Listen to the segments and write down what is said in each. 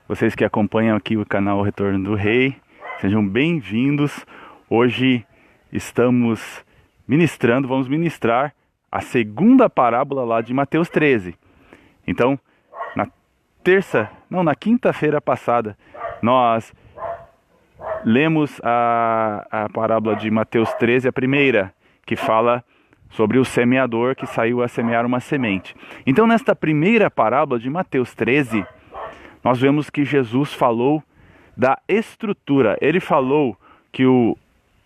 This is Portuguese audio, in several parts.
vocês que acompanham aqui o canal Retorno do Rei, sejam bem-vindos. Hoje vamos ministrar a segunda parábola lá de Mateus 13. Então, na quinta-feira passada, nós lemos a parábola de Mateus 13, a primeira, que fala sobre o semeador que saiu a semear uma semente. Então, nesta primeira parábola de Mateus 13, nós vemos que Jesus falou da estrutura. Ele falou que o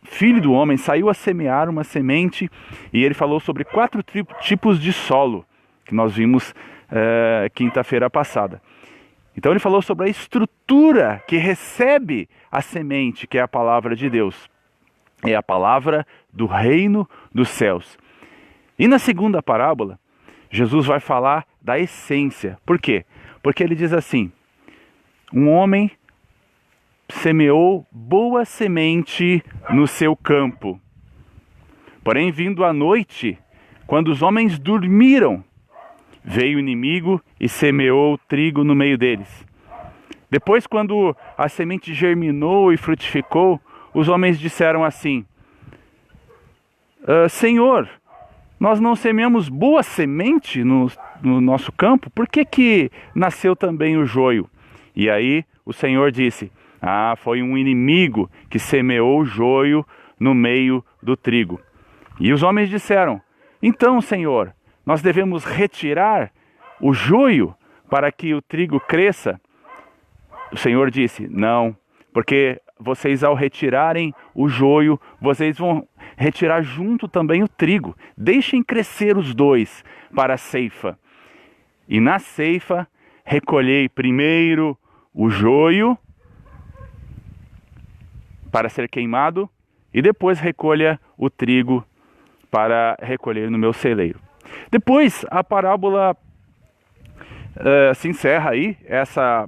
Filho do Homem saiu a semear uma semente e ele falou sobre 4 tipos de solo, que nós vimos quinta-feira passada. Então ele falou sobre a estrutura que recebe a semente, que é a palavra de Deus. É a palavra do reino dos céus. E na segunda parábola, Jesus vai falar da essência. Por quê? Porque ele diz assim: um homem semeou boa semente no seu campo. Porém, vindo à noite, quando os homens dormiram, veio o inimigo e semeou trigo no meio deles. Depois, quando a semente germinou e frutificou, os homens disseram assim: Senhor, nós não semeamos boa semente no nosso campo? Por que nasceu também o joio? E aí o Senhor disse: foi um inimigo que semeou o joio no meio do trigo. E os homens disseram: então, Senhor, nós devemos retirar o joio para que o trigo cresça? O Senhor disse: não, porque vocês, ao retirarem o joio, vocês vão retirar junto também o trigo. Deixem crescer os dois para a ceifa. E na ceifa recolhei primeiro o joio para ser queimado, e depois recolha o trigo para recolher no meu celeiro. Depois a parábola se encerra aí. Essa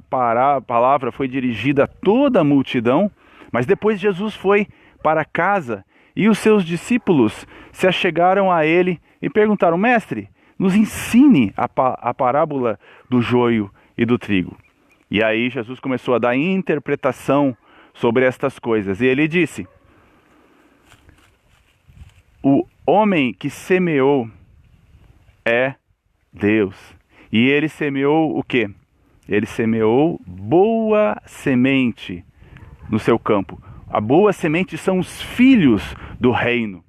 palavra foi dirigida a toda a multidão, mas depois Jesus foi para casa e os seus discípulos se achegaram a ele e perguntaram: mestre, nos ensine a parábola do joio e do trigo. E aí Jesus começou a dar interpretação sobre estas coisas. E ele disse: o homem que semeou é Deus. E ele semeou o quê? Ele semeou boa semente no seu campo. A boa semente são os filhos do reino.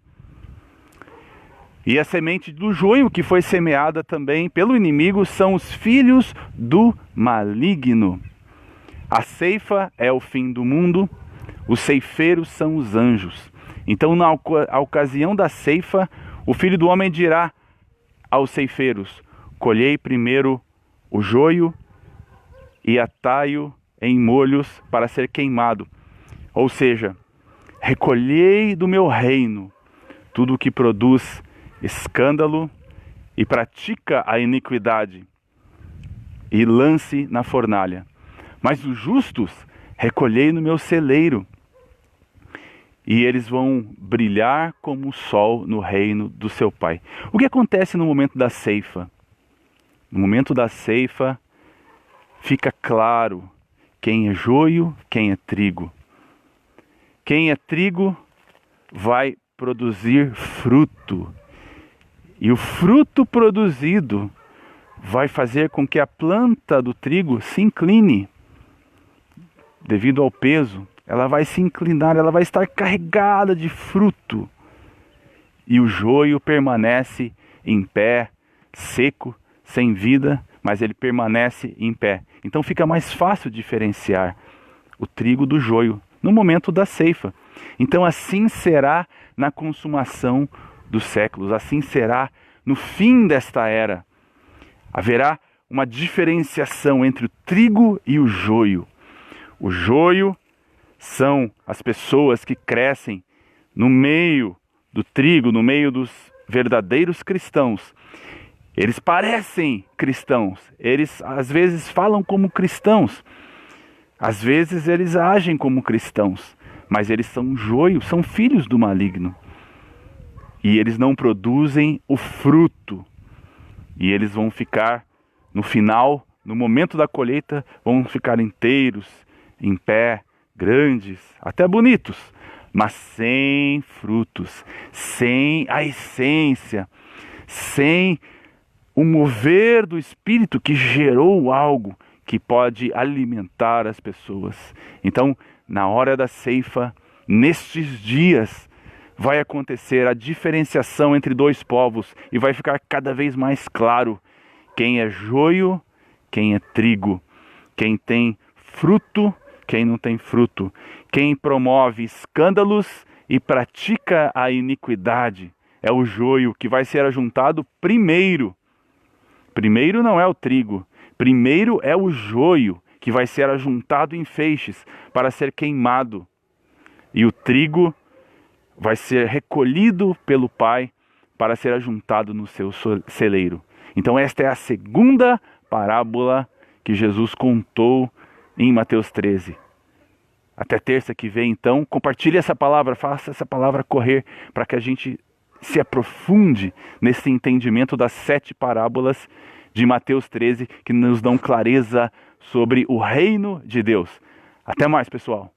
E a semente do joio que foi semeada também pelo inimigo são os filhos do maligno. A ceifa é o fim do mundo, os ceifeiros são os anjos. Então, na ocasião da ceifa, o Filho do Homem dirá aos ceifeiros: colhei primeiro o joio e atai-o em molhos para ser queimado. Ou seja, recolhei do meu reino tudo o que produz escândalo e pratica a iniquidade, e lance na fornalha. Mas os justos recolhei no meu celeiro, e eles vão brilhar como o sol no reino do seu Pai. O que acontece no momento da ceifa? No momento da ceifa, fica claro quem é joio, quem é trigo. Quem é trigo vai produzir fruto. E o fruto produzido vai fazer com que a planta do trigo se incline. Devido ao peso, ela vai se inclinar, ela vai estar carregada de fruto. E o joio permanece em pé, seco, sem vida, mas ele permanece em pé. Então fica mais fácil diferenciar o trigo do joio no momento da ceifa. Então assim será na consumação dos séculos, assim será no fim desta era. Haverá uma diferenciação entre o trigo e o joio. O joio são as pessoas que crescem no meio do trigo, no meio dos verdadeiros cristãos. Eles parecem cristãos, eles às vezes falam como cristãos, às vezes eles agem como cristãos, mas eles são joio, são filhos do maligno. E eles não produzem o fruto. E eles vão ficar, no final no momento da colheita, vão ficar inteiros, em pé, grandes, até bonitos, mas sem frutos, sem a essência, sem o mover do Espírito que gerou algo que pode alimentar as pessoas. Então, na hora da ceifa, nestes dias, vai acontecer a diferenciação entre dois povos e vai ficar cada vez mais claro quem é joio, quem é trigo, quem tem fruto, quem não tem fruto, quem promove escândalos e pratica a iniquidade. É o joio que vai ser ajuntado primeiro. Primeiro não é o trigo, primeiro é o joio que vai ser ajuntado em feixes para ser queimado. E o trigo vai ser recolhido pelo Pai para ser ajuntado no seu celeiro. Então esta é a segunda parábola que Jesus contou em Mateus 13. Até terça que vem, então, compartilhe essa palavra, faça essa palavra correr para que a gente se aprofunde nesse entendimento das 7 parábolas de Mateus 13 que nos dão clareza sobre o reino de Deus. Até mais, pessoal!